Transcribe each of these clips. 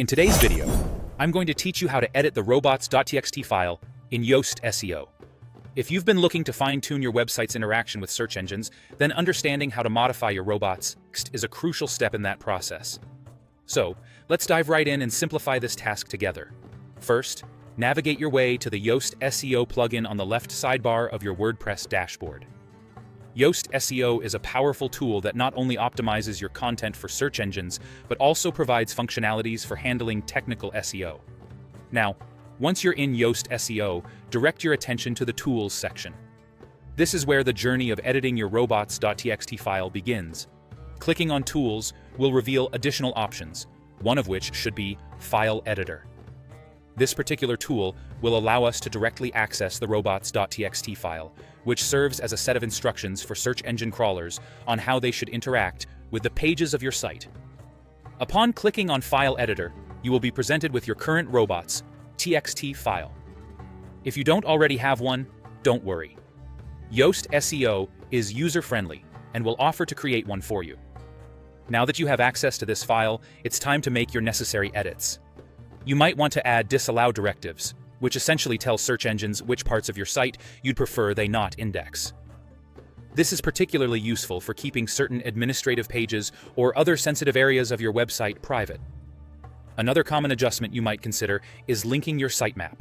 In today's video, I'm going to teach you how to edit the Robots.txt file in Yoast SEO. If you've been looking to fine-tune your website's interaction with search engines, then understanding how to modify your Robots.txt is a crucial step in that process. So, let's dive right in and simplify this task together. First, navigate your way to the Yoast SEO plugin on the left sidebar of your WordPress dashboard. Yoast SEO is a powerful tool that not only optimizes your content for search engines, but also provides functionalities for handling technical SEO. Now, once you're in Yoast SEO, direct your attention to the Tools section. This is where the journey of editing your Robots.txt file begins. Clicking on Tools will reveal additional options, one of which should be File Editor. This particular tool will allow us to directly access the Robots.txt file, which serves as a set of instructions for search engine crawlers on how they should interact with the pages of your site. Upon clicking on File Editor, you will be presented with your current Robots.txt file. If you don't already have one, don't worry. Yoast SEO is user-friendly and will offer to create one for you. Now that you have access to this file, it's time to make your necessary edits. You might want to add Disallow directives, which essentially tell search engines which parts of your site you'd prefer they not index. This is particularly useful for keeping certain administrative pages or other sensitive areas of your website private. Another common adjustment you might consider is linking your sitemap.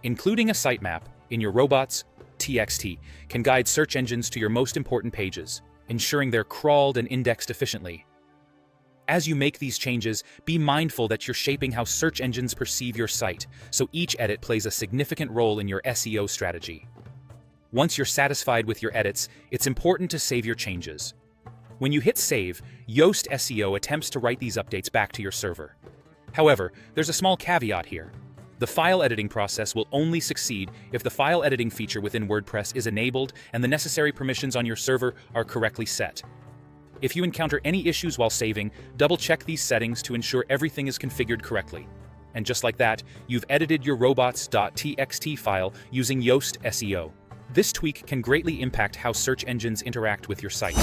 Including a sitemap in your Robots.txt can guide search engines to your most important pages, ensuring they're crawled and indexed efficiently. As you make these changes, be mindful that you're shaping how search engines perceive your site, so each edit plays a significant role in your SEO strategy. Once you're satisfied with your edits, it's important to save your changes. When you hit save, Yoast SEO attempts to write these updates back to your server. However, there's a small caveat here. The file editing process will only succeed if the file editing feature within WordPress is enabled and the necessary permissions on your server are correctly set. If you encounter any issues while saving, double-check these settings to ensure everything is configured correctly. And just like that, you've edited your Robots.txt file using Yoast SEO. This tweak can greatly impact how search engines interact with your site.